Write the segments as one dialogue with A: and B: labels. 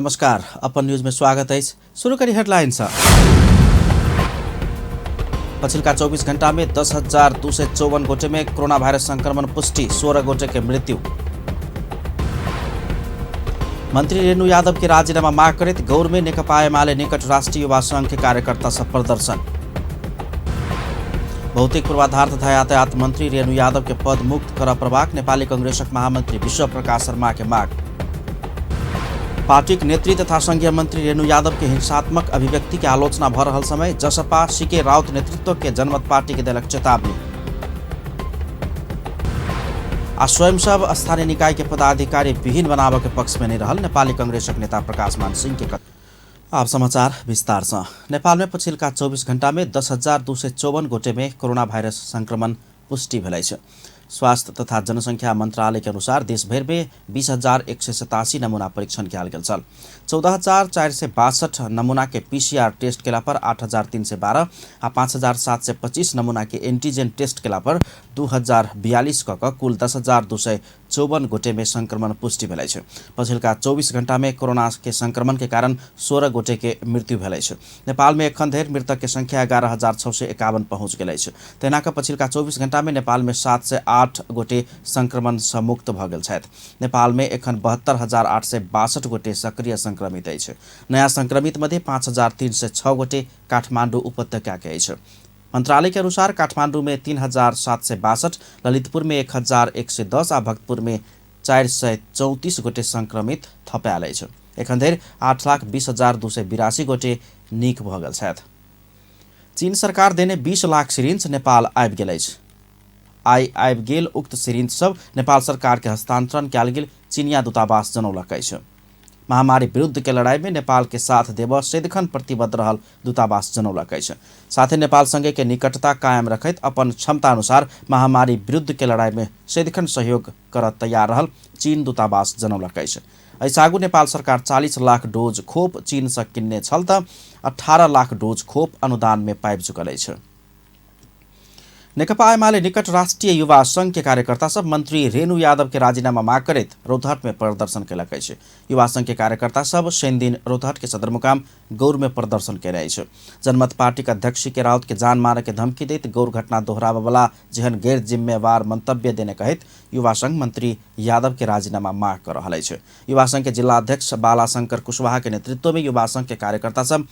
A: नमस्कार, अपन न्यूज में स्वागत है। शुरू करी हेडलाइन से। पछिल्का 24 घंटा में 10,254 गोटे में कोरोना भाइरस संक्रमण पुष्टि, 16 गोटे के मृत्यु। मंत्री रेणु यादव के राजीनामा माग करित गौर में नेकपा एमाले निकट राष्ट्रिय युवा संघ के कार्यकर्ता सब प्रदर्शन। भौतिक पूर्वाधार तथा यातायात मंत्री रेणु यादव के पद मुक्त कर प्रभाग, नेपाली कांग्रेसक महामंत्री विश्व प्रकाश शर्मा के माग। पार्टी नेत्री तथा संघीय मंत्री रेणु यादव के हिंसात्मक अभिव्यक्ति के आलोचना भ रहल समय जसपा सीके राउत नेतृत्व के जनमत पार्टी के देलक चेतावनी। आ स्वयं सब स्थानीय निकाय के पदाधिकारी विहीन बनावे के पक्ष में नहीं रहल नेपाली कांग्रेसक नेता प्रकाश मान सिंह के। अब समाचार विस्तार से। नेपाल में पछिल्का 24 घंटा में 10,254 गोटे में कोरोना भाइरस संक्रमण पुष्टि भेलै छ। स्वास्थ्य तथा जनसंख्या मंत्रालय के अनुसार देशभर में 20,187 नमूना परीक्षण किया गेल छल। 14,462 नमूना के पीसीआर टेस्ट केला पर 8,312 आ 5,725 नमूना के एंटीजन टेस्ट केला पर 2,042 क कुल 10,254 गोटे में संक्रमण पुष्टि भेलै छ। पछिल्का 24 घंटा में कोरोना के संक्रमण के कारण 16 गोटे के मृत्यु भेलै छ। नेपाल में एखन धरि मृतक के संख्या 11,651 पहुंच गेलै छ। तेना के पछिल्का 24 घंटा में नेपाल में 708 गोटे संक्रमण से मुक्त भ गेल छथि। नेपाल में एखन 72,862 गोटे सक्रिय संक्रमित अछि। नया संक्रमित मध्ये 5,306 गोटे काठमाडौँ उपत्यका के अछि। मंत्रालय के अनुसार काठमाडौँ में 3,762, ललितपुर में 1,110 आ भक्तपुर में 434 गोटे संक्रमित थपायल अछि। एखन धरि 8,20,282 गोटे नीक भ गेल छथि। चीन सरकार देने 20 लाख सिरिंज नेपाल आबि गेल अछि। आबि गेल उक्त सिरिंज सब नेपाल सरकार के हस्तांतरण कयल गेल चीनिया दूतावास जनौलक अछि। महामारी विरुद्ध के लड़ाई में नेपाल के साथ देव सदिखन प्रतिबद्ध रहल दूतावास जनौलक अछि। साथ ही नेपाल संगे के निकटता कायम रखैत अपन क्षमता अनुसार महामारी विरुद्ध के लड़ाई में सदिखन सहयोग करत तैयार रहल चीन दूतावास जनौलक अछि। एहिसँ आगू नेपाल सरकार 40 लाख डोज खोप चीन से किन्ने छल त 18 लाख डोज खोप अनुदान में पाबि चुकल अछि। नेकपा एमाले निकट राष्ट्रीय युवा संघ के कार्यकर्ता सब मंत्री रेणु यादव के राजीनामा माग करैत रौतहट में प्रदर्शन केलक अछि। युवा संघ के कार्यकर्ता सब शनि दिन रौतहट के सदरमुकाम गौर में प्रदर्शन केने अछि। जनमत पार्टी के अध्यक्ष के राउत के जान मारे के धमकी दैत गौर घटना दोहरावे वाला जेहन गैर जिम्मेवार मंतव्य देने कहैत युवा संघ मंत्री यादव के राजीनामा माग कर रहल अछि। युवा संघ के जिला अध्यक्ष बालाशंकर कुशवाहा के नेतृत्व में युवा संघ के कार्यकर्ता सब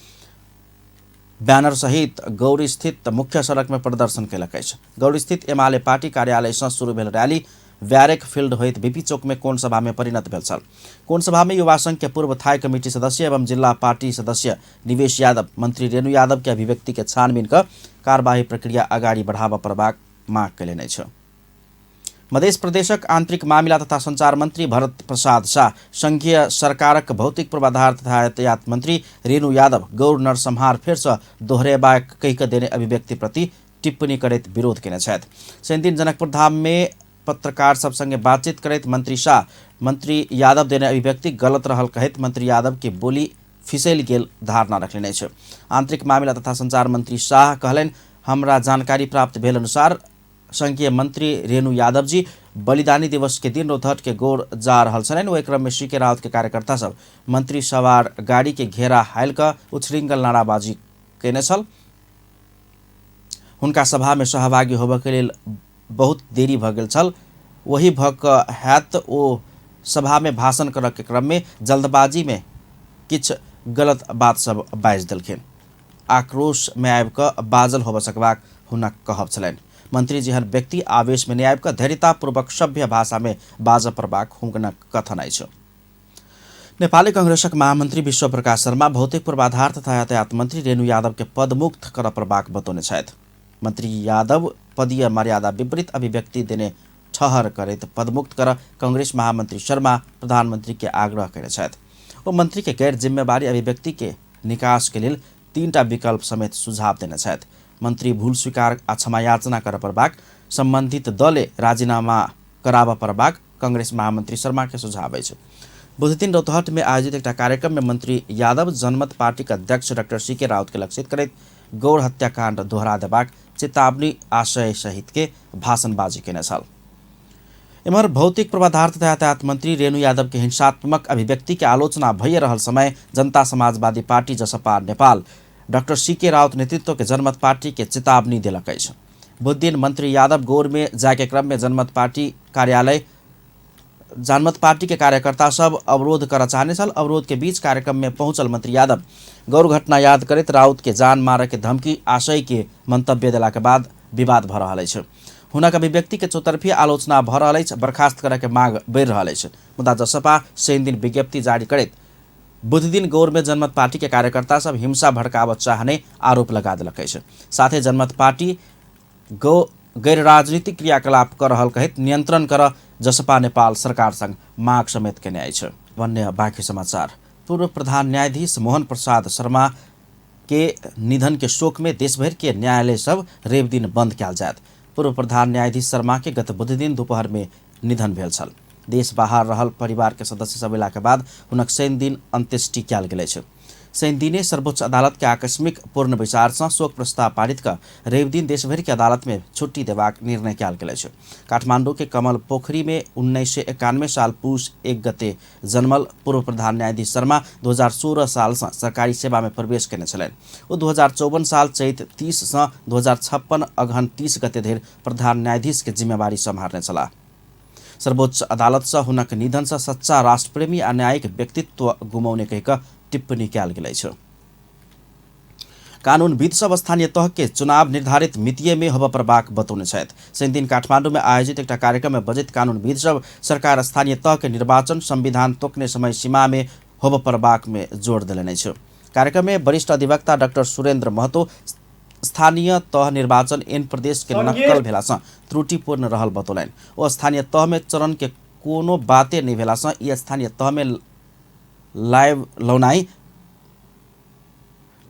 A: बैनर सहित गौरी स्थित मुख्य सड़क में प्रदर्शन केलक अछि। गौरी स्थित एमाले पार्टी कार्यालय से शुरू भेल रैली व्यारेक फील्ड होइत बीपी चौक में कोन सभा में परिणत भेल छल। कोन सभा में युवा संघ के पूर्व थाई कमेटी सदस्य एवं जिला पार्टी सदस्य निवेश यादव मंत्री रेणु यादव के अभिव्यक्ति के छानबीन कर कार्यवाही प्रक्रिया अगाडि बढ़ावा प्रभाग माग कयलनि अछि। मध्य प्रदेशक आंतरिक मामिला तथा संचार मंत्री भरत प्रसाद शाह, संघीय सरकारक भौतिक पूर्वाधार तथा यातायात मंत्री रेणु यादव गौर नरसंहार फेर से दोहरेबा कहिक देने अभिव्यक्ति प्रति टिप्पणी करैत विरोध केने छथि। शनि दिन जनकपुर धाम में पत्रकार सब संगे बातचीत करैत मंत्री शाह मंत्री यादव देने अभिव्यक्ति गलत रहल कहैत मंत्री यादव के बोली फिसैल गेल धारणा रखने अछि। आंतरिक मामिला तथा संचार मंत्री शाह कहलनि, हमरा जानकारी प्राप्त भेल अनुसार संघीय मंत्री रेणु यादव जी बलिदानी दिवस के दिन रौतहट के गौर जा रहल छलनि। ओहि क्रम में सीके राउत के कार्यकर्ता सब मंत्री सवार गाड़ी के घेरा हाल कर उछृंखल नाराबाजी केने छल। हुनका सभा में सहभागी होबय के लेल बहुत देरी भ गेल छल। वही भ क हैत ओ सभा में भाषण करय के क्रम में जल्दबाजी में किछ गलत बात सब बाजि देलखिन। आक्रोश में आबि क बाजल होबय सकबाक हुनक कहब छलनि। मंत्री जेहन व्यक्ति आवेश में नहीं आबि क धैर्यतापूर्वक सभ्य भाषा में बाज प्रभाग हुनक कथन अछि। नेपाली कांग्रेसक महामंत्री विश्व प्रकाश शर्मा भौतिक पूर्वाधार तथा यातायात मंत्री रेणु यादव के पद मुक्त कर प्रभाग बतौने छथि। मंत्री यादव पदीय मर्यादा विपरीत अभिव्यक्ति देने ठहर करैत पदमुक्त कर कांग्रेस महामंत्री शर्मा प्रधानमंत्री के आग्रह कयने छथि। ओ मंत्री के गैर जिम्मेवारी अभिव्यक्ति के निकास के लेल 3टा विकल्प समेत सुझाव देने छथि। मंत्री भूल स्वीकार आ क्षमा याचना कर प्रभाग, संबंधित दले राजीनामा कराब प्रभाग कांग्रेस महामंत्री शर्मा के सुझाव अछि। बुध दिन रौतहट में आयोजित एक कार्यक्रम में मंत्री यादव जनमत पार्टी के अध्यक्ष डॉक्टर सीके राउत के लक्षित करैत गौर हत्याकांड दोहरा देबाक चेतावनी आशय सहित के भाषणबाजी केने छल। एमहर भौतिक पूर्वाधार तथा यातायात मंत्री रेणु यादव के हिंसात्मक अभिव्यक्ति के आलोचना भइरहल समय जनता समाजवादी पार्टी जसपा नेपाल डाक्टर सीके राउत नेतृत्व के जनमत पार्टी के चेतावनी दिलकै छ। बुध दिन मंत्री यादव गौर में जाके क्रम में जनमत पार्टी के कार्यकर्ता सब अवरोध कर चाहने सल। अवरोध के बीच कार्यक्रम में पहुंचल मंत्री यादव गौर घटना याद करत राउत के जान मारे के धमकी आशय के मंतव्य दिला के बाद विवाद भ रहल अछि। हुनक अभिव्यक्ति के चौतरफी आलोचना भ रहल अछि, बर्खास्त करे के मांग बढ़ि रहल अछि। मुदा जसपा शनि दिन विज्ञप्ति जारी करैत बुध दिन गौर में जनमत पार्टी के कार्यकर्ता सब हिंसा भड़काव चाहने आरोप लगा दिलकै छ। साथै जनमत पार्टी गैर राजनीतिक क्रियाकलाप कर रहल कहित नियन्त्रण कर जसपा नेपाल सरकार संग माग समेत केने अछि। भन्ने बाँकी समाचार। पूर्व प्रधान न्यायाधीश मोहन प्रसाद शर्मा के निधन के शोक में देशभर के न्यायालय सब रेव दिन बंद कयल जायत। पूर्व प्रधान न्यायाधीश शर्मा के गत बुध दिन दोपहर में निधन भेल छल। देश बाहर रहल परिवार के सदस्य सब अयला के बाद हुनक शनि दिन अंत्येष्टि कयल गेल छै। शनि दिने सर्वोच्च अदालत के आकस्मिक पूर्ण विचार से शोक प्रस्ताव पारित कर रेव दिन देशभर के अदालत में छुट्टी देबाक निर्णय कयल गेल छै। काठमांडू के कमल पोखरी में 1991 साल पुष 1 गते जन्मल पूर्व प्रधान न्यायाधीश शर्मा 2016 साल से सरकारी सेवा में प्रवेश केने छलनि। ओ 2054 साल चैत 30 से 2056 अगहन 30 गते धरि प्रधान न्यायाधीश के जिम्मेवारी सम्हारने छलाह। सर्वोच्च अदालत से हुनक निधन से सच्चा राष्ट्रप्रेमी आ न्यायिक व्यक्तित्व गुमाउने कहिक टिप्पणी कयल गेल छ। कानूनविद सब स्थानीय तह के चुनाव निर्धारित मितिये में होबय परबाक बतौने छथि। शनि दिन काठमांडू में आयोजित एक कार्यक्रम में बजैत कानूनविद सब सरकार स्थानीय तह के निर्वाचन संविधान तोकने समय सीमा में होबय परबाक में जोड़ देलनि छ। कार्यक्रम में वरिष्ठ अधिवक्ता डाक्टर सुरेन्द्र महतो स्थानीय तह निर्वाचन एन प्रदेश के नक्कल भेला से त्रुटिपूर्ण रहल बतौलनि। ओ स्थानीय तह में चरण के कोनो बाते नहीं भेला से ई स्थानीय तह में लाइव लौनाई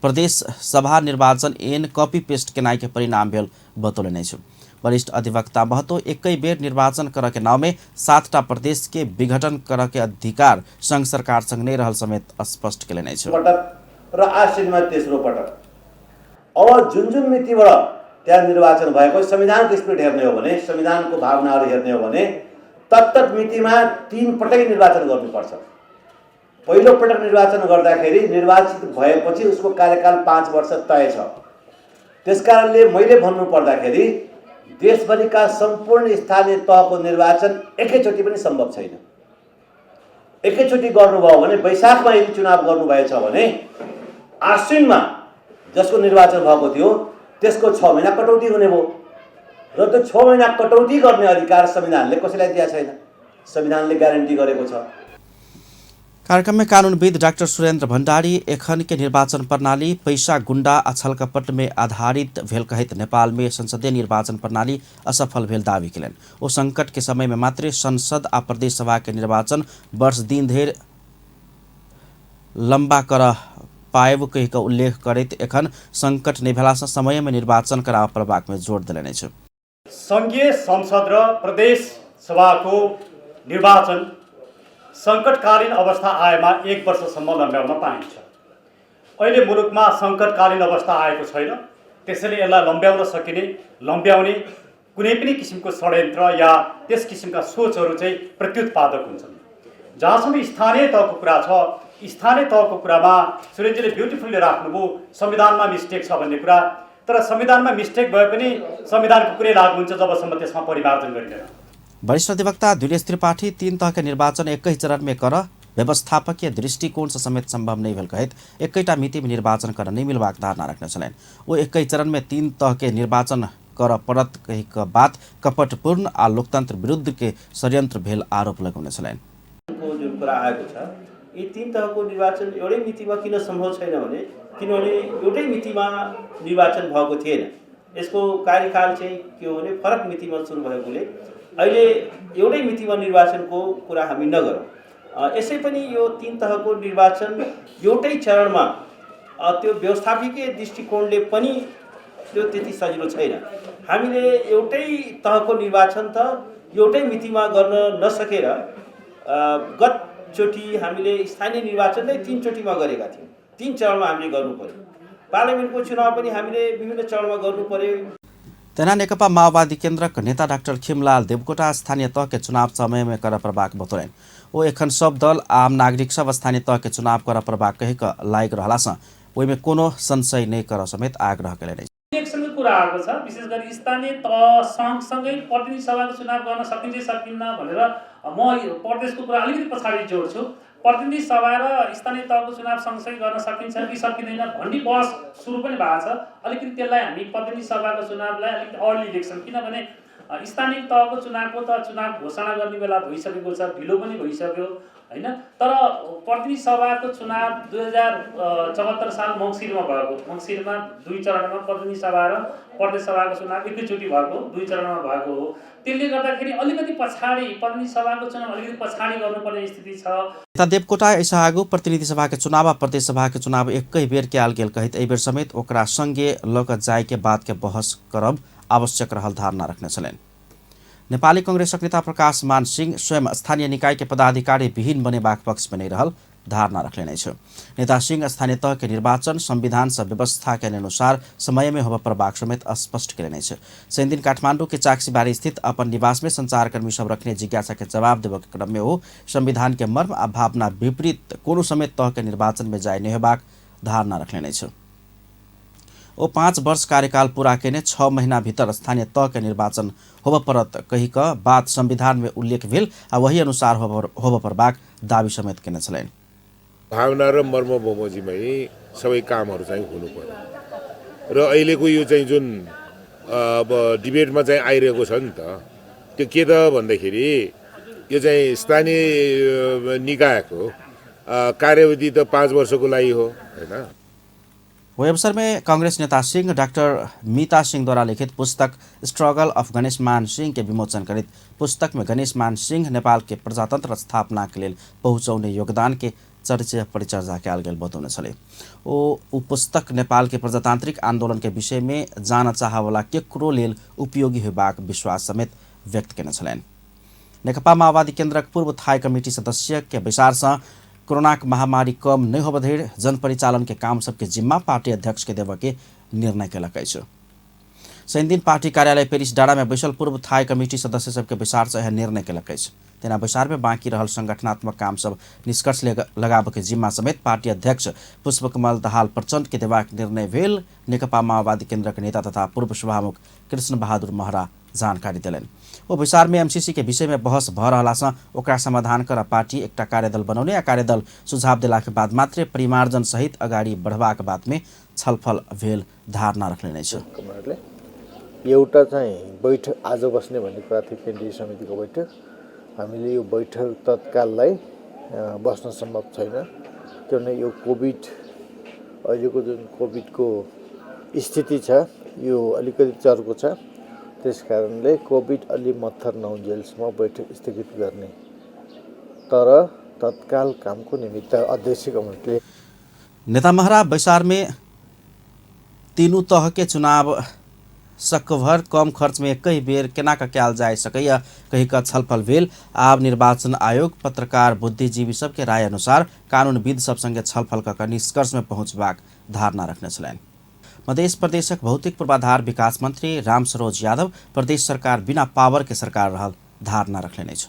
A: प्रदेश सभा निर्वाचन एन कॉपी पेस्ट केनाई के परिणाम भेल बतौलनि छ। वरिष्ठ अधिवक्ता महतो एकै बेर निर्वाचन कर के नाव में 7टा प्रदेश के विघटन कर के अधिकार संघ सरकार संग नहीं रहल समेत स्पष्ट केलनि छ।
B: र आश्विनमा तेस्रो पटक अब जुन मितिबाट त्यहाँ निर्वाचन भएको संविधानको स्पिरिट हेर्ने हो भने, संविधानको भावनाहरू हेर्ने हो भने तत्त मितिमा 3 पटक निर्वाचन गर्नुपर्छ। पहिलो पटक निर्वाचन गर्दाखेरि निर्वाचित भएपछि उसको कार्यकाल 5 वर्ष तय छ। त्यसकारणले मैले भन्नु पर्दाखेरि देशभरिका सम्पूर्ण स्थानीय तहको निर्वाचन एकैचोटि पनि सम्भव छैन। एकैचोटि गर्नुभयो भने वैशाखमा यदि चुनाव गर्नुभएछ भने आश्विनमा जसको निर्वाचन भएको थियो त्यसको 6 महिना कटौती हुने भयो र त्यो 6 महिना कटौती गर्ने अधिकार संविधानले कसैलाई दिएको छैन। संविधानले ग्यारेन्टी गरेको छ।
A: कार्यक्रम में कानूनविद डाक्टर सुरेन्द्र भण्डारी एखन के निर्वाचन प्रणाली पैसा गुंडा आ छलकपट में आधारित भेल कहित नेपाल में संसदीय निर्वाचन प्रणाली असफल भेल दावी केलनि। ओ संकट के समय में मात्र संसद आ प्रदेश सभा के निर्वाचन वर्ष दिन धरि लंबा कर पाएब कहि के उल्लेख करैत एखन संकट नहीं भेला से समय में निर्वाचन कराव प्रभाग में जोड़ देलनि छ।
C: संघीय संसद र प्रदेश सभाको निर्वाचन संकटकालीन अवस्था आएमा 1 वर्षसम्म लम्ब्याउन पाइन्छ। अहिले मुलुकमा संकटकालीन अवस्था आएको छैन, त्यसैले यसलाई लम्ब्याउने कुनै पनि किसिमको षड्यन्त्र या त्यस किसिमका सोचहरू चाहिँ प्रत्युत्पादक हुन्छन्। जहाँसम्म स्थानीय तहको कुरा छ, स्थानीय तहको कुरामा सुरेन्द्रजीले ब्युटिफुल्ली राख्नुभयो संविधानमा मिस्टेक छ भन्ने कुरा। तर संविधानमा मिस्टेक भए पनि संविधानको कुरै लागू हुन्छ जबसम्म त्यसमा परिमार्जन गरिँदैन।
A: वरिष्ठ अधिवक्ता दिनेश त्रिपाठी 3 तह के निर्वाचन एकै चरण में कर व्यवस्थापकीय दृष्टिकोण से समेत संभव नहीं भेल कहित एकैटा मिति में निर्वाचन कर नहीं मिलबाक धारणा रखने छलनि। वो एकै चरण में 3 तह के निर्वाचन कर परत कहि के बात कपटपूर्ण आ लोकतंत्र विरुद्ध के षड्यन्त्र भेल आरोप लगाउने छलनि।
B: जुन कुरा आएको छ यी 3 तहको निर्वाचन एउटै मितिमा किन सम्भव छैन भने किनभने एउटै मितिमा निर्वाचन भएको थिएन। यसको कार्यकाल चाहिँ के हो भने फरक मितिमा सुरु भएकोले अहिले एउटै मितिमा निर्वाचनको कुरा हामी नगरौँ। यसै पनि यो 3 तहको निर्वाचन एउटै चरणमा त्यो व्यवस्थापकीय दृष्टिकोणले पनि त्यो त्यति सजिलो छैन। हामीले एउटै तहको निर्वाचन त एउटै मितिमा गर्न नसकेर गतचोटि हामीले स्थानीय निर्वाचन नै 3 चोटिमा गरेका थियौँ। 3 चरणमा हामीले गर्नु पर्यो। पार्लियामेन्टको चुनाव पनि हामीले विभिन्न चरणमा गर्नु पर्यो।
A: तेना नेकपा माओवादी केन्द्रक नेता डाक्टर खिमलाल देवकोटा स्थानीय तह के चुनाव समय में कर प्रभाग बतौलन। ओ एखन सब दल आम नागरिक सब स्थानीय तह के चुनाव कर प्रभाग कहिक लायक रहलासँ ओहिमे कोनो संशय नहीं कर समेत आग्रह कयलनि।
D: इलेक्सनको कुरा आएको छ, विशेष गरी स्थानीय तह सँगसँगै प्रतिनिधि सभाको चुनाव गर्न सकिन्छ सकिन्न भनेर म प्रदेशको कुरा अलिकति पछाडि जोड्छु। प्रतिनिधि सभा र स्थानीय तहको चुनाव सँगसँगै गर्न सकिन्छ कि सकिँदैन भन्ने बहस सुरु पनि भएको छ। अलिकति त्यसलाई हामी प्रतिनिधि सभाको चुनावलाई अलिकति अर्ली इलेक्सन, किनभने स्थानीय तहको चुनावको त चुनाव घोषणा गर्ने बेला भइसकेको छ, ढिलो पनि भइसक्यो हैन। तर प्रतिनिधि सभाको चुनाव 2074 साल मङ्सिरमा भएको, मङ्सिरमा 2 चरणमा प्रतिनिधि सभा र प्रदेश सभाको चुनाव एकैचोटि भएको, 2 चरणमा भएको हो। त्यसले गर्दाखेरि अलिकति पछाडि प्रतिनिधि सभाको चुनाव अलिकति पछाडि गर्नुपर्ने स्थिति छ।
A: नेता देवकोटा ऐसा आगू प्रतिनिधि सभा के चुनाव आ प्रदेश सभा के चुनाव एकै बेर कयल गेल कहित एहि बेर समेत ओकरा संगे ल क जाय के बात के बहस करब आवश्यक रहल धारणा रखने छलनि। नेपाली कांग्रेसक नेता प्रकाश मान सिंह स्वयं स्थानीय निकाय के पदाधिकारी विहीन बनेबाक पक्ष में नहीं रहल धारणा रखने छ। नेता सिंह स्थानीय तह के निर्वाचन संविधान से व्यवस्था के अनुसार समय में होबा प्रभाग समेत स्पष्ट केने छ। शनि दिन काठमाडौँ के चाक्सीबारी स्थित अपन निवास में संचारकर्मी सब रखने जिज्ञासा के जवाब देव के क्रम में हो संविधान के मर्म आ भावना विपरीत कोनो समेत तह के निर्वाचन में जाय नहीं होबाक धारणा रखने छ। ओ 5 वर्ष कार्यकाल पूरा केने 6 महीना भीतर स्थानीय तह के निर्वाचन होब परत कहिक बात संविधान में उल्लेख भेल आ वही अनुसार होब परबाक दावी समेत केने छलैन।
E: भावना र मर्म बमोजिमै सबै कामहरू चाहिँ हुनु पर्यो र अहिलेको यो चाहिँ जुन अब डिबेटमा चाहिँ आइरहेको छ नि त, त्यो के त भन्दाखेरि यो चाहिँ स्थानीय निकायको कार्यविधि त 5 वर्षको लागि हो हैन।
A: वही अवसर में कांग्रेस नेता सिंह डाक्टर मीता सिंह द्वारा लिखित पुस्तक स्ट्रगल ऑफ गणेश मान सिंह के विमोचन करित पुस्तक में गणेश मान सिंह नेपाल के प्रजातंत्र स्थापना के लिए पहुँचाउने योगदान के चर्चा परिचर्चा कयल गेल बतौने छले। ओ पुस्तक नेपाल के प्रजातांत्रिक आंदोलन के विषय में जान चाहवला केकरो लेल उपयोगी होबाक विश्वास समेत व्यक्त केने छलैन। नेकपा माओवादी केन्द्रक पूर्व थाई कमिटी सदस्य के विचार से कोरोना महामारी कम नहीं होब धरि जनपरिचालन के काम सबके जिम्मा पार्टी अध्यक्ष के देव के निर्णय केलक अछि। शनि दिन पार्टी कार्यालय पेरिस डाँडा में बैसल पूर्व थाई कमिटी सदस्य सबके विचार से यह निर्णय केलक अछि। तेना विचार में बाँकी रहल संगठनात्मक काम सब निष्कर्ष लगाब के जिम्मा समेत पार्टी अध्यक्ष पुष्पकमल दाहाल प्रचण्ड के देबाक निर्णय भेल। नेकपा माओवादी केन्द्र के नेता तथा पूर्व सभामुख कृष्ण बहादुर महरा जानकारी दिलन। ओ विचार में एमसीसी के विषय में बहस भ रहलासँ ओकरा समाधान कर पार्टी एकटा कार्यदल बनाउने आ कार्यदल सुझाव देला के बाद मात्रै परिमार्जन सहित अगाडि बढ़बाक बात में छलफल भेल धारणा रखने छ।
F: एउटा चाहिँ बैठक आज बस्ने भन्ने कुरा थियो, केन्द्रीय समितिको बैठक। हामीले यो बैठक तत्काललाई बस्न सम्भव छैन, किनभने यो कोभिड अहिलेको जुन कोभिडको स्थिति छ यो अलिकति चर्को छ। त्यस कारणले कोभिड अलि मत्थर नहुन्जेलसम्म बैठक स्थगित गर्ने, तर तत्काल कामको निमित्त अध्यक्ष कमिटीले
A: नेता महरा बैसार में तीनों तह के चुनाव सकभर कम खर्च में कई बेर केना कयल जा सकैया कहिक छलफल भेल। आब निर्वाचन आयोग पत्रकार बुद्धिजीवी सबके राय अनुसार कानूनविद सब संगे छलफल क निष्कर्ष में पहुंचबाक धारणा रखने छलैन। मध्य प्रदेशक भौतिक पूर्वाधार विकास मंत्री राम सरोज यादव प्रदेश सरकार बिना पावर के सरकार रहल धारणा रखने छ।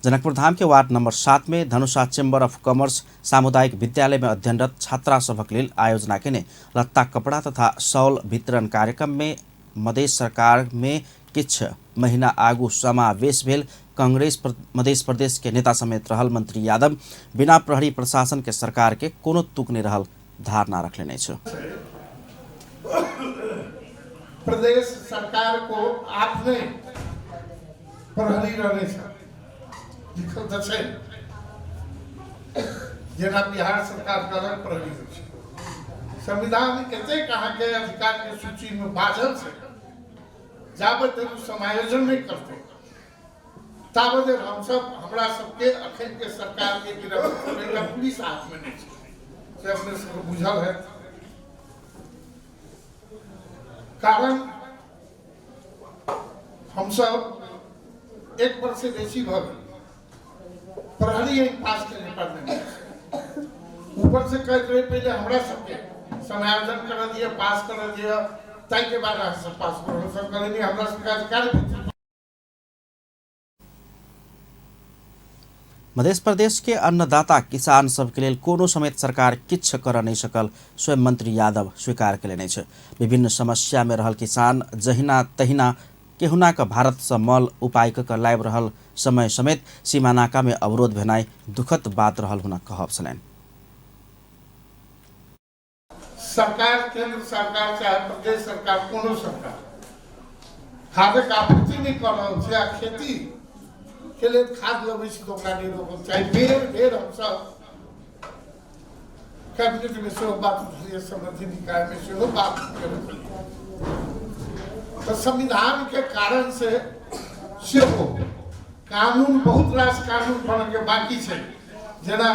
A: जनकपुर धाम के वार्ड नंबर 7 में धनुषा चेम्बर ऑफ कॉमर्स सामुदायिक विद्यालय में अध्ययनरत छात्रा सभक लेल आयोजना केने लत्ता कपड़ा तथा शॉल वितरण कार्यक्रम में मध्य सरकार में किछ महीना आगू समावेश भेल। कांग्रेस मध्य प्रदेश के नेता समेत रहल मंत्री यादव बिना प्रहरी प्रशासन के सरकार के कोनो तुक नहीं रहल धारणा रखने छ।
G: प्रदेश सरकार को आफ्नै प्रहरी रहनेछ लिखल त छैन, जेना बिहार सरकार का अलग प्रहरी है। संविधान एते कहाँ के अधिकार के सूची में बाझल है, जाबत समायोजन नहीं करते ताबत हम सब हमरा सबके अखन के सरकार के गिरफ्त पुलिस हाथ में नहीं है, से अपने सबको बुझल है। कारण हम सब 1 वर्ष से बेसी भर प्रहरी पास के निपटने ऊपर से कहते रहे पहले हमरा सबके समायोजन कर दिए, पास कर दिए, ताई के बाद राष्ट्र पास करो सरकार ने हमरा सरकार कार्य
A: मध्य प्रदेश के अन्नदाता किसान सबके लेल कोनो समेत सरकार किछ कर नहीं सकल स्वयं मंत्री यादव स्वीकार कयलनि अछि। विभिन्न समस्या में रहल किसान जहिना तहिना केहुना के भारत से मल उपाय क लाइब रहल समय समेत सीमा नाका में अवरोध भेनाइ दुखद बात रहल हुन कहब छलनि।
G: सरकार केंद्र सरकार चाहे प्रदेश सरकार कोनो सरकार खादक आपूर्ति नहीं कर रहल छै आ खेती के लिए खाद लबै छै तो ओकरा नहीं रोकल चाहे बेर हम सब कैबिनेट में सेहो बात उठलिए संबंधी निकाय में सेहो बात केलिए। तो संविधान के कारण से सेहो कानून बहुत रास कानून बन के बाकी छै जेना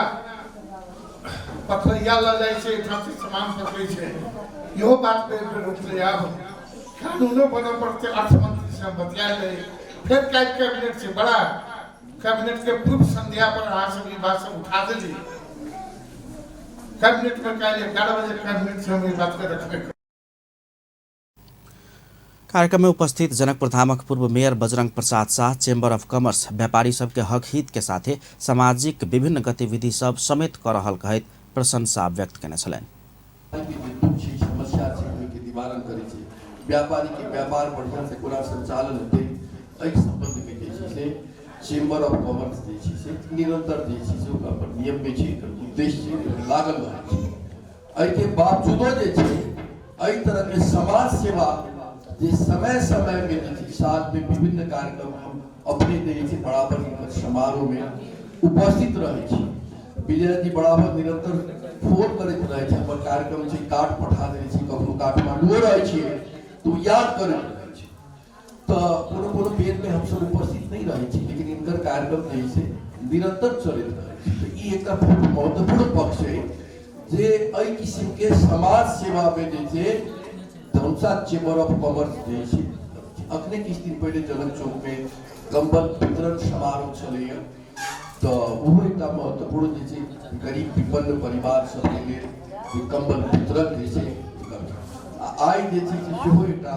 G: पथरिया ल जाइ छै ठाम से सामान पकड़ै छै इहो बात पे उठले। आब कानूनो बनऽ पड़तै अर्थ मंत्री से बतियाल रहे फिर कैबिनेट से बड़ा कैबिनेट के पूर्व संध्या पर अहाँ सब ई बात सब उठा देली कैबिनेट में काल्हि 11 बजे कैबिनेट से हम ई बात के रखबे।
A: कार्यक्रम में उपस्थित जनकपुर धामक पूर्व mayor Bajrang Prasad Shah chamber of commerce व्यापारी सबके हक हित के साथे सामाजिक विभिन्न गतिविधि सब समेत कर रहल कहैत प्रशंसा व्यक्त केने छलनि।
H: समस्या के निवारण करै छै व्यापारी के व्यापार बढ़िया से कोना संचालन हेतै एहि संबंध में जे छै चेम्बर ऑफ कॉमर्स जे छै से निरंतर जे छै से ओकर पर नियम में छै उद्देश्य लागल रहै छै। एहि के बावजूदो जे छै एहि तरह के समाज सेवा जे समय समय में जे छै साथ में विभिन्न कार्यक्रम हम अपने जे छै बराबर समारोह में उपस्थित रहै छी। विजय जी बराबर निरंतर फोन करैत रहै छै हमर कार्यक्रम छै कार्ड पठा दै छी कखनो काठमांडू रहै छियै तो याद करैत रहै छै तो कोनो बेर में हम सब उपस्थित नहीं रहै छी लेकिन इनकर कार्यक्रम जे छै निरंतर चलैत रहै छै। तो ई एकटा बहुत महत्वपूर्ण पक्ष है जे एहि किस्म के समाज सेवा में जे छै धनुषा चेम्बर ऑफ कॉमर्स जे छै अखने किछु दिन पहले जनक चौक में कंबल वितरण समारोह चलैया तो वो एकटा महत्वपूर्ण जे छै गरीब विपन्न परिवार सबके लेल कंबल वितरण जे छै आइ जे छै सेहो एकटा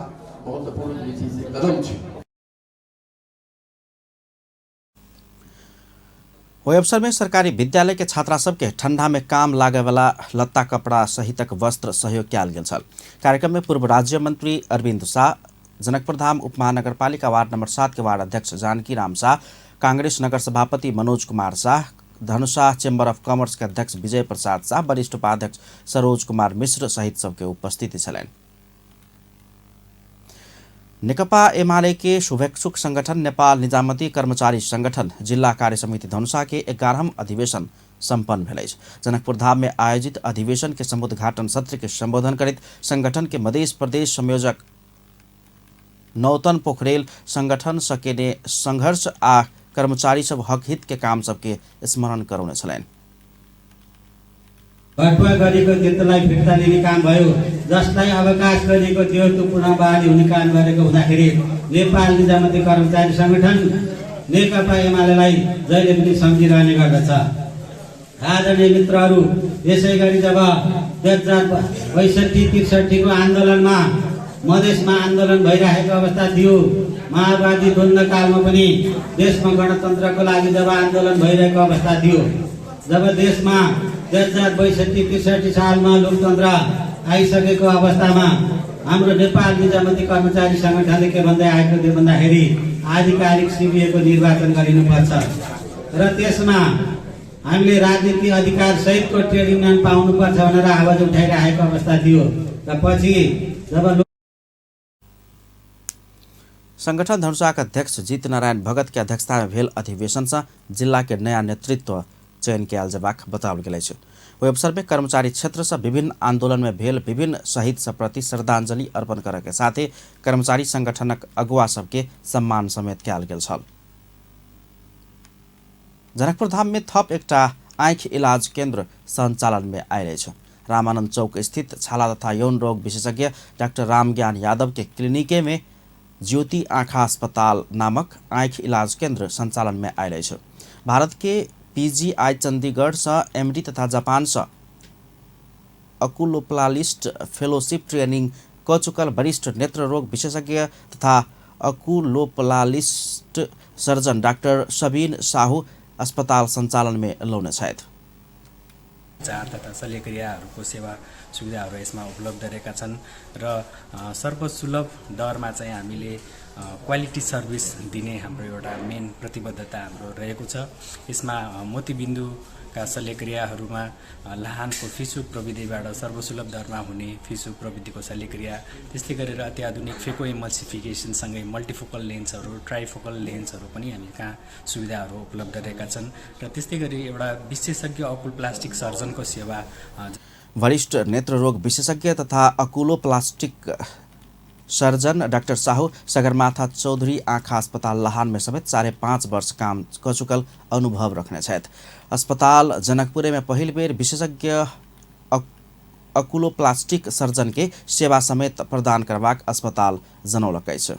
H: महत्वपूर्ण जे छै से कदम छै।
A: ओहि अवसर में सरकारी विद्यालय के छात्रा सबके ठंडा में काम लागे वाला लत्ता कपड़ा सहितक वस्त्र सहयोग कयल गेल छल। कार्यक्रम में पूर्व राज्य मंत्री अरविंद शाह, जनकपुर धाम उपमहानगरपालिका वार्ड नंबर 7 के वार्ड अध्यक्ष जानकी राम शाह, कांग्रेस नगर सभापति Manoj Kumar Shah, Dhanusha chamber of commerce के अध्यक्ष विजय प्रसाद शाह, वरिष्ठ उपाध्यक्ष सरोज कुमार मिश्र सहित सबके उपस्थिति छलनि। नेकपा एमाले के शुभेच्छुक संगठन नेपाल निजामती कर्मचारी संगठन जिला कार्य समिति धनुषा के 11वां अधिवेशन सम्पन्न भेल अछि। जनकपुर धाम में आयोजित अधिवेशन के समुद्घाटन सत्र के संबोधन करैत संगठन के मध्य प्रदेश संयोजक नौतन पोखरेल संगठन सकेने संघर्ष आ कर्मचारी सब हक हित के काम सबके स्मरण करौने छलनि।
I: भटुवा गरेको त्यसलाई फिर्ता लिने काम भयो, जसलाई अवकाश गरेको थियो त्यो पुनः बहाली हुने काम गरेको हुँदाखेरि नेपाल निजामती कर्मचारी संगठन नेकपा एमालेलाई जहिले पनि सम्झिरहने गर्दछ। आदरणीय मित्रहरू, यसै गरी जब 2062-63 को आन्दोलनमा मधेसमा आन्दोलन भइरहेको अवस्था थियो, माओवादी द्वन्द्व कालमा पनि देशमा गणतन्त्रको लागि जब आन्दोलन भइरहेको अवस्था थियो, जब देशमा 2062-63 सालमा लोकतन्त्र आइसकेको अवस्थामा हाम्रो नेपाल निजामती कर्मचारी संगठनले के भन्दै आएको थियो भन्दाखेरि आधिकारिक सिबिएको निर्वाचन गरिनुपर्छ र त्यसमा हामीले राजनीति अधिकार सहितको ट्रेड युनियन पाउनुपर्छ भनेर आवाज उठाइरहेको अवस्था थियो। र पछि जब
A: संगठन धनुषा के अध्यक्ष जीत नारायण भगत के अध्यक्षता में भेल अधिवेशन से जिला के नया नेतृत्व चयन कयल जेबाक बताओल गेल अछि। ओहि अवसर में कर्मचारी क्षेत्र से विभिन्न आंदोलन में भेल विभिन्न शहीद सब प्रति श्रद्धांजलि अर्पण करे के साथे कर्मचारी संगठनक अगुवा सबके सम्मान समेत कयल गेल छल। जनकपुर धाम में थप एकटा आँखि इलाज केन्द्र संचालन में आयल अछि। रामानंद चौक स्थित छाला तथा यौन रोग विशेषज्ञ डाक्टर रामज्ञान यादव के क्लिनिके में ज्योति आँखा अस्पताल नामक आँखि इलाज केन्द्र संचालन में आयल अछि। भारत के पीजीआई चंडीगढ़ से एमडी तथा जापान से अकुलोप्लालिस्ट फेलोशिप ट्रेनिंग चुकल वरिष्ठ नेत्र रोग विशेषज्ञ तथा अकुलोपलालिस्ट सर्जन डाक्टर सबिन साहू अस्पताल सञ्चालनमै ल्याउने छन्।
J: उपचार तथा शल्यक्रियाहरूको सेवा सुविधाहरू यसमा उपलब्ध रहेका छन् र सर्वसुलभ दरमा चाहिँ हामीले क्वालिटी सर्भिस दिने हाम्रो एउटा मेन प्रतिबद्धता हाम्रो रहेको छ। यसमा मोतीबिन्दुका शल्यक्रियाहरूमा लाहानको फिसु प्रविधिबाट सर्वसुलभ दरमा हुने फिसु प्रविधिको शल्यक्रिया, त्यस्तै गरेर अत्याधुनिक फेको एमल्सिफिकेसनसँगै मल्टिफोकल लेन्सहरू, ट्राइफोकल लेन्सहरू पनि हामी कहाँ सुविधाहरू उपलब्ध रहेका छन् र त्यस्तै गरी एउटा विशेषज्ञ अकुलोप्लास्टिक सर्जनको सेवा।
A: वरिष्ठ नेत्ररोग विशेषज्ञ तथा अकुलोप्लास्टिक सर्जन डाक्टर साहू सगरमाथा चौधरी आँखा अस्पताल लाहानमै समेत 5.5 वर्ष काम कचुकल अनुभव रखने छथि। अस्पताल जनकपुरेमा पहिल बेर विशेषज्ञ अकुलोप्लास्टिक सर्जन के सेवा समेत प्रदान करबाक अस्पताल जनौलकै छ।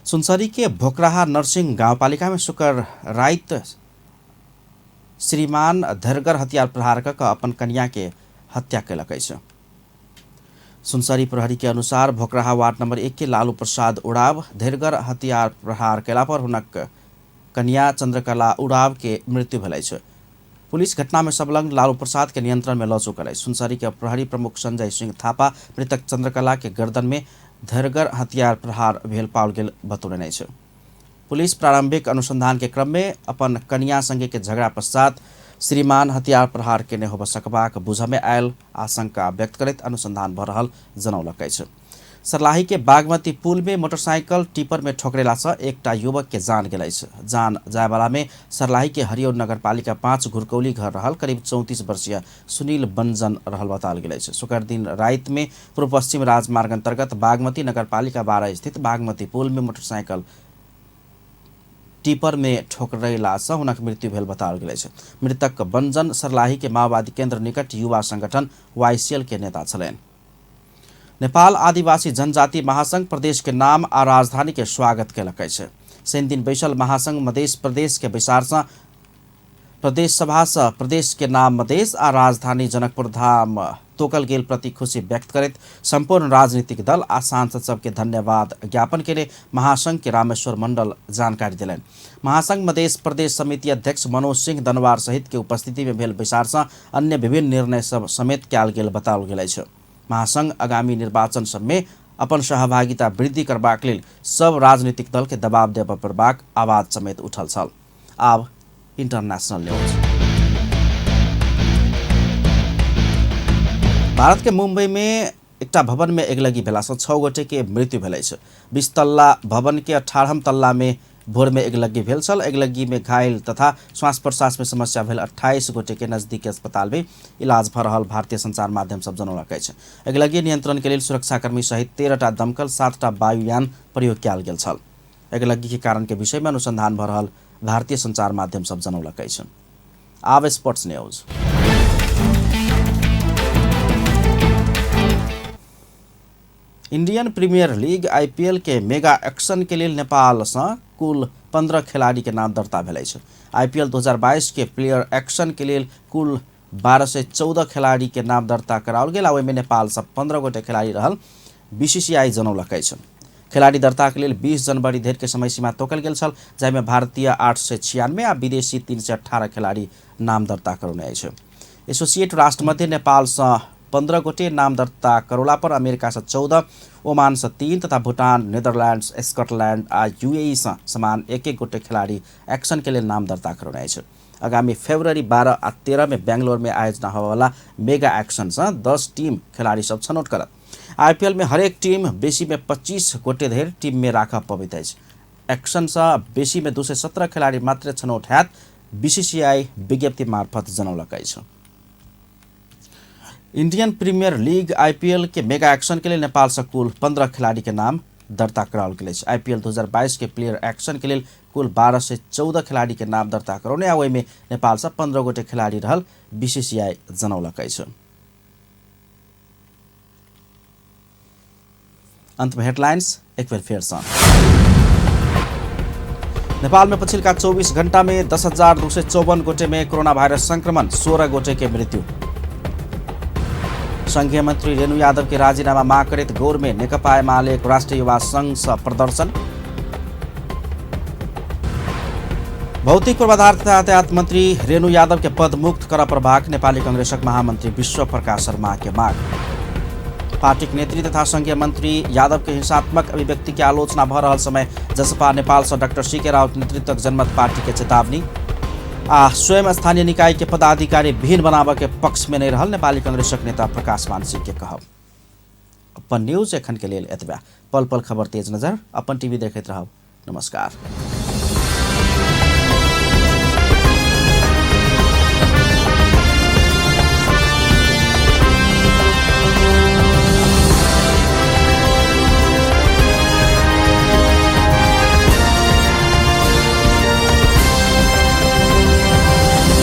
A: सुनसरी के भोकराहा नरसिंह गाउँपालिका में शुक्र रात श्रीमान धरगर हथियार प्रहार क अपन कन्या के हत्या कैलकै छ। सुनसरी प्रहरी के अनुसार भोकराहा वार्ड नंबर 1 के लालू प्रसाद उड़ाव धरगर हथियार प्रहार कैला पर हुनक कन्या चंद्रकला उड़ाव के मृत्यु भेलै छ। पुलिस घटना में संलग्न लालू प्रसाद के नियंत्रण में ल चुकल है। सुनसरी के प्रहरी प्रमुख संजय सिंह थापा मृतक चंद्रकला के गर्दन में धरगर हथियार प्रहार भेल पाओल गेल बतौलनि छ। पुलिस प्रारंभिक अनुसंधान के क्रम में अपन कन्या संगे के झगड़ा पश्चात श्रीमान हथियार प्रहार केने होब सकबाक बुझमे आयल आशंका व्यक्त करैत अनुसंधान भ रहल जनौलकै छ। सर्लाही के बागमती पुल में मोटरसाइकिल टिपर में ठोकरेला से एकटा युवक के जान गेलै छ। जान जायवाला में सर्लाही के हरियर नगरपालिका 5 घुरकौली घर रहल करीब 34 वर्षीय सुनील बंजन रहल बताल गेलै छ। शुक्र दिन रात में पूर्व पश्चिम राजमार्ग अंतर्गत बागमती नगरपालिका 12 स्थित बागमती पुल में मोटरसाइकिल टिपर में ठोकरेला से हुनक मृत्यु भेल बताओल गेलै छ। मृतक बंजन सर्लाही के माओवादी केन्द्र निकट युवा संगठन YCL के नेता छलैन। नेपाल आदिवासी जनजाति महासंघ प्रदेश के नाम आ राजधानी के स्वागत केलकै छ। शनि दिन बैसल महासंघ मधेश प्रदेश के विचार से प्रदेश सभा से प्रदेश के नाम मधेश आ राजधानी जनकपुर धाम तोकल गेल प्रति खुशी व्यक्त करैत संपूर्ण राजनीतिक दल आ सांसद सबके धन्यवाद ज्ञापन के लिए महासंघ के रामेश्वर मंडल जानकारी दिलैन। महासंघ मधेश प्रदेश समिति अध्यक्ष मनोज सिंह दनवार सहित के उपस्थिति में भेल विचार से अन्य विभिन्न निर्णय सब समेत कयल गेल बताओल गेलै छ। महासंघ आगामी निर्वाचन सब में अपन सहभागिता वृद्धि करबाक लेल सब राजनीतिक दल के दबाव देबऽ पड़बाक आवाज समेत उठल छल। आब इंटरनेशनल न्यूज। भारत के मुंबई में एकटा भवन में अगिलगी भेला से 6 गोटे के मृत्यु भेलै छ। 20 तल्ला भवन के 18 तल्ला में भोर में अगिलगी भेल छल। अगिलगी में घायल तथा श्वास प्रश्वास में समस्या भेल 28 गोटे के नजदीक अस्पताल में इलाज भ रहल भारतीय संचार माध्यम सब जनौलकै छ। अगिलगी नियंत्रण के लिए सुरक्षाकर्मी सहित 13टा दमकल 7टा वायुयान प्रयोग कयल गेल छल। अगिलगी के कारण के विषय में अनुसंधान भ रहल भारतीय संचार माध्यम सब जनौलकै छ। आब sports news. Indian premier league IPL के मेगा एक्शन के लिए नेपाल से कुल 15 खिलाड़ी के नाम दर्ता भेलै छ। IPL 2022 के प्लेयर एक्शन के लिए कुल 1214 खिलाड़ी के नाम दर्ता कराओल गेल। ओहिमे नेपाल से 15 गोटे खिलाड़ी रहल BCCI जनौलकै छ। खिलाड़ी दर्ता के लिए 20 जनवरी धरि के समय सीमा तोकल गेल छल, जाहिमे भारतीय 896 आ विदेशी 318 खिलाड़ी नाम दर्ता करौने छ। एसोसिएट राष्ट्र मध्य नेपाल से 15 गोटे नाम दर्ता करोला पर अमेरिका से 14, ओमान से 3 तथा भूटान, नेदरलैंड्स, स्कॉटलैंड आ UAE से समान 1-1 गोटे खिलाड़ी एक्शन के लिए नाम दर्ता करौने छ। आगामी फरवरी 12 आ 13 में बेंगलोर में आयोजना होवाला मेगा एक्शन से 10 टीम खिलाड़ी सब छनौट करत। IPL में हरेक टीम बेसी में 25 गोटे धरि टीम में राखब पबैत अछि। एक्शन से बेसी में 217 खिलाड़ी मात्र छनौट हैत, BCCI विज्ञप्ति मार्फत जनौलकै छ। इंडियन प्रीमियर लीग IPL के मेगा एक्शन के लिए नेपाल से कुल 15 खिलाड़ी के नाम दर्ता कराओल गेल छै। IPL 2022 के प्लेयर एक्शन के लिए कुल 1214 खिलाड़ी के नाम दर्ता करौने ओहि में नेपाल से 15 गोटे खिलाड़ी रहल BCCI जनौलकै छ। अंत में हेडलाइंस एक बार फिर से। नेपाल में पछिल्का 24 घंटा में 10,254 गोटे में कोरोना वायरस संक्रमण, 16 गोटे के मृत्यु। संघीय मन्त्री रेणु यादव के राजीनामा माग करत गौर में नेकपा एमाले राष्ट्रिय युवा संघ प्रदर्शन। भौतिक पूर्वाधार तथा यातायात मंत्री रेणु यादव के पद मुक्त कर प्रभाग नेपाली कांग्रेसक महामंत्री विश्व प्रकाश शर्मा के माग। पार्टी नेत्री तथा संघीय मंत्री यादव के हिंसात्मक अभिव्यक्ति की आलोचना भ रहल समय जसपा नेपाल से डॉक्टर सीके राउत नेतृत्वक जनमत पार्टी के चेतावनी। स्वयं स्थानीय निकाय के पदाधिकारी विहीन बनाव के पक्ष में नहीं रहल नेपाली कांग्रेसक नेता प्रकाश मान सिंह के कहब। अपन न्यूज एखन के लिए एतबा। पल पल खबर तेज नजर अपन टीवी देखते रहब। नमस्कार।